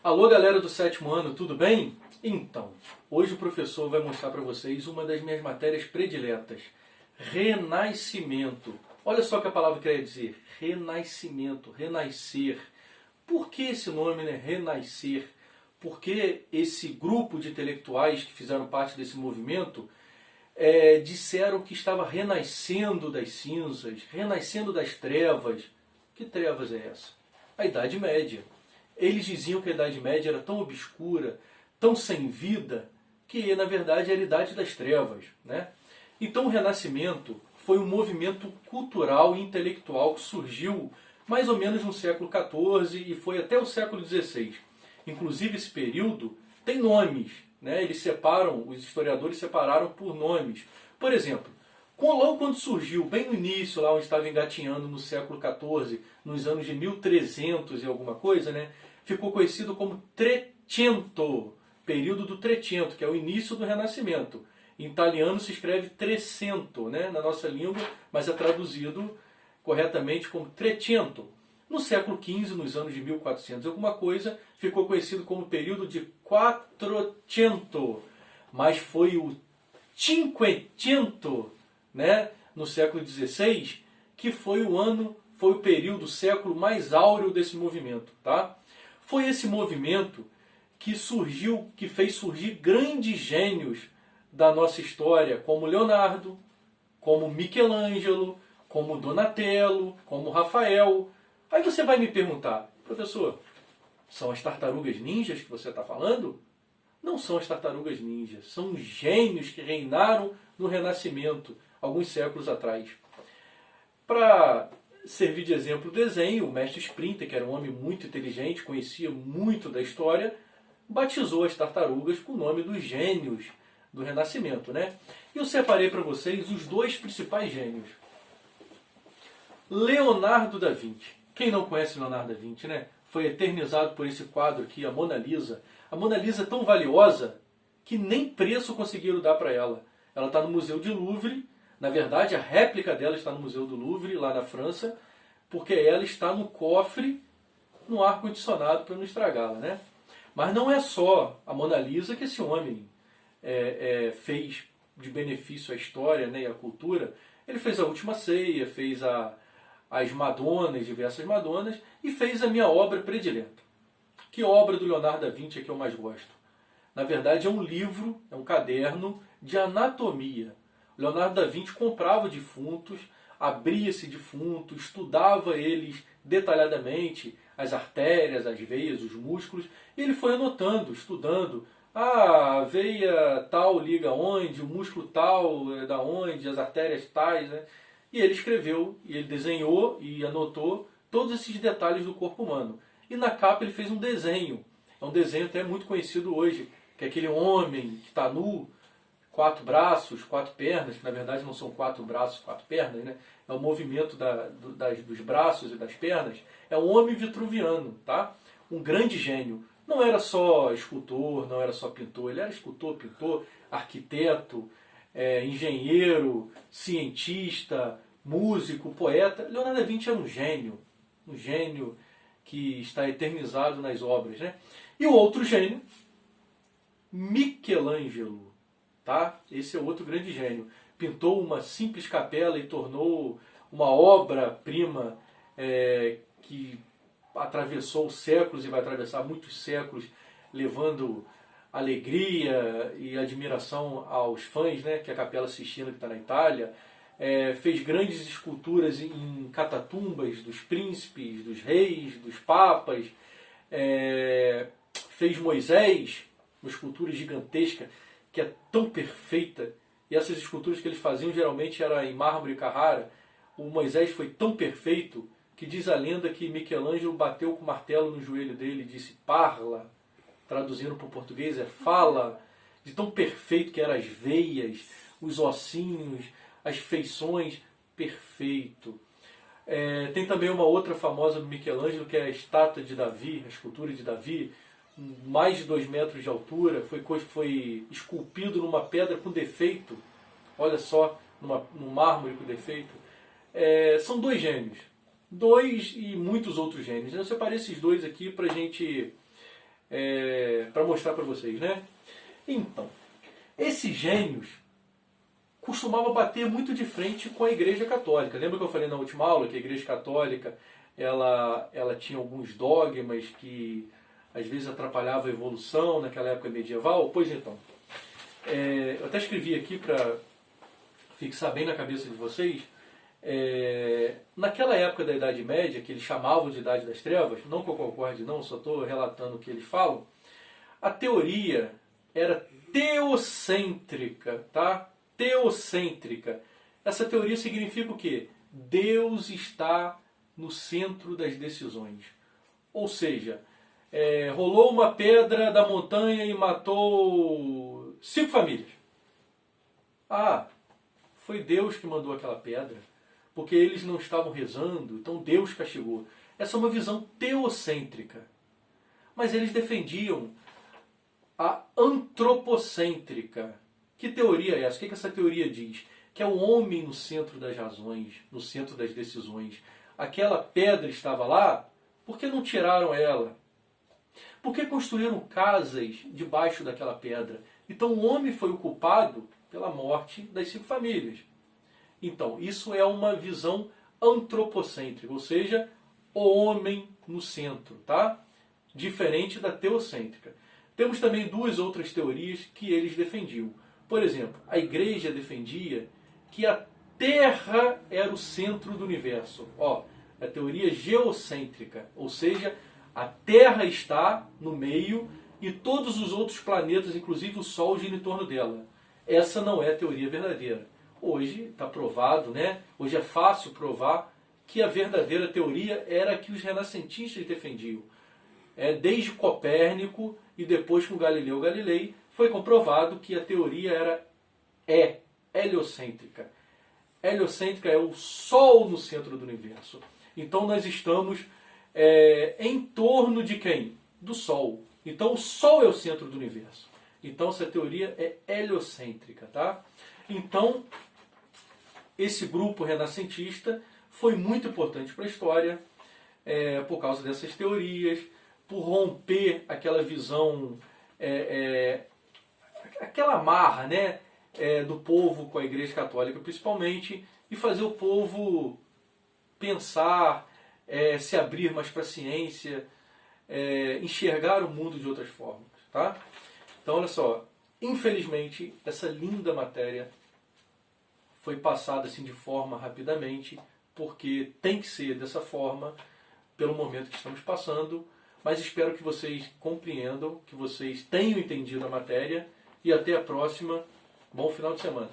Alô, galera do sétimo ano, tudo bem? Então, hoje o professor vai mostrar para vocês uma das minhas matérias prediletas, Renascimento. Olha só o que a palavra quer dizer, renascimento, renascer. Por que esse nome, né? Renascer? Porque esse grupo de intelectuais que fizeram parte desse movimento disseram que estava renascendo das cinzas, renascendo das trevas. Que trevas é essa? A Idade Média. Eles diziam que a Idade Média era tão obscura, tão sem vida, que na verdade era a Idade das Trevas, né? Então o Renascimento foi um movimento cultural e intelectual que surgiu mais ou menos no século XIV e foi até o século XVI. Inclusive esse período tem nomes, né? Os historiadores separaram por nomes. Por exemplo, logo quando surgiu, bem no início, lá onde estava engatinhando no século XIV, nos anos de 1300 e alguma coisa, né? Ficou conhecido como Trecento, período do Trecento, que é o início do Renascimento. Em italiano se escreve Trecento, né? Na nossa língua, mas é traduzido corretamente como Trecento. No século XV, nos anos de 1400 e alguma coisa, ficou conhecido como período de Quattrocento, mas foi o Cinquecento, né, no século XVI, que foi o período, o século mais áureo desse movimento, tá? Foi esse movimento que surgiu, que fez surgir grandes gênios da nossa história, como Leonardo, como Michelangelo, como Donatello, como Rafael. Aí você vai me perguntar, professor, são as tartarugas ninjas que você está falando? Não são as tartarugas ninjas, são gênios que reinaram no Renascimento, alguns séculos atrás. Para servir de exemplo o desenho, o mestre Splinter, que era um homem muito inteligente, conhecia muito da história, batizou as tartarugas com o nome dos gênios do Renascimento, né? E eu separei para vocês os dois principais gênios. Leonardo da Vinci. Quem não conhece Leonardo da Vinci, né? Foi eternizado por esse quadro aqui, a Mona Lisa. A Mona Lisa é tão valiosa que nem preço conseguiram dar para ela. Ela está no Museu de Louvre. Na verdade, a réplica dela está no Museu do Louvre, lá na França, porque ela está no cofre, no ar-condicionado, para não estragá-la, né? Mas não é só a Mona Lisa que esse homem fez de benefício à história, né, e à cultura. Ele fez a Última Ceia, fez as Madonas, diversas Madonas, e fez a minha obra predileta. Que obra do Leonardo da Vinci é que eu mais gosto? Na verdade é um livro, é um caderno de anatomia. O Leonardo da Vinci comprava defuntos, abria esse defunto, estudava eles detalhadamente, as artérias, as veias, os músculos, e ele foi anotando, estudando. A veia tal liga onde, o músculo tal é da onde, as artérias tais, né? E ele escreveu, e ele desenhou e anotou todos esses detalhes do corpo humano. E na capa ele fez um desenho. É um desenho até muito conhecido hoje, que é aquele homem que está nu, 4 braços, 4 pernas, que na verdade não são 4 braços, 4 pernas, né? É o movimento dos braços e das pernas. É um homem vitruviano, tá? Um grande gênio. Não era só escultor, não era só pintor, ele era escultor, pintor, arquiteto, engenheiro, cientista, músico, poeta. Leonardo da Vinci era um gênio que está eternizado nas obras, né? E o outro gênio, Michelangelo, tá? Esse é outro grande gênio. Pintou uma simples capela e tornou uma obra-prima que atravessou séculos e vai atravessar muitos séculos, levando alegria e admiração aos fãs, né? Que é a Capela Sistina, que está na Itália. Fez grandes esculturas em catatumbas dos príncipes, dos reis, dos papas. Fez Moisés, uma escultura gigantesca que é tão perfeita. E essas esculturas que eles faziam geralmente eram em mármore e Carrara. O Moisés foi tão perfeito que diz a lenda que Michelangelo bateu com o martelo no joelho dele e disse parla, traduzindo para o português é fala, de tão perfeito que eram as veias, os ossinhos, as feições, perfeito. Tem também uma outra famosa do Michelangelo, que é a estátua de Davi, a escultura de Davi, mais de 2 metros de altura, foi esculpido numa pedra com defeito, olha só, num mármore com defeito. São dois gênios, e muitos outros gênios. Eu separei esses dois aqui para a gente para mostrar para vocês, né? Então, esses gênios costumavam bater muito de frente com a Igreja Católica. Lembra que eu falei na última aula que a Igreja Católica ela tinha alguns dogmas que às vezes atrapalhavam a evolução naquela época medieval? Pois então, eu até escrevi aqui para fixar bem na cabeça de vocês. Naquela época da Idade Média, que eles chamavam de Idade das Trevas, não que eu concorde não, só estou relatando o que eles falam, a teoria era teocêntrica, tá? Teocêntrica. Essa teoria significa o quê? Deus está no centro das decisões. Ou seja, rolou uma pedra da montanha e matou 5 famílias. Ah, foi Deus que mandou aquela pedra, porque eles não estavam rezando, então Deus castigou. Essa é uma visão teocêntrica. Mas eles defendiam a antropocêntrica. Que teoria é essa? O que essa teoria diz? Que é o homem no centro das razões, no centro das decisões. Aquela pedra estava lá, por que não tiraram ela? Por que construíram casas debaixo daquela pedra? Então o homem foi o culpado pela morte das 5 famílias. Então, isso é uma visão antropocêntrica, ou seja, o homem no centro, tá? Diferente da teocêntrica. Temos também 2 outras teorias que eles defendiam. Por exemplo, a igreja defendia que a Terra era o centro do universo. A teoria geocêntrica, ou seja, a Terra está no meio e todos os outros planetas, inclusive o Sol, giram em torno dela. Essa não é a teoria verdadeira. Hoje está provado, né? Hoje é fácil provar que a verdadeira teoria era a que os renascentistas defendiam. Desde Copérnico e depois com Galileu Galilei foi comprovado que a teoria é heliocêntrica. Heliocêntrica é o Sol no centro do universo. Então nós estamos em torno de quem? Do Sol. Então o Sol é o centro do universo. Então essa teoria é heliocêntrica, tá? Então esse grupo renascentista foi muito importante para a história por causa dessas teorias, por romper aquela visão, aquela amarra, né, do povo com a Igreja Católica principalmente, e fazer o povo pensar, se abrir mais para a ciência, enxergar o mundo de outras formas. Tá? Então olha só, infelizmente essa linda matéria foi passada assim de forma rapidamente, porque tem que ser dessa forma, pelo momento que estamos passando, mas espero que vocês compreendam, que vocês tenham entendido a matéria, e até a próxima. Bom final de semana.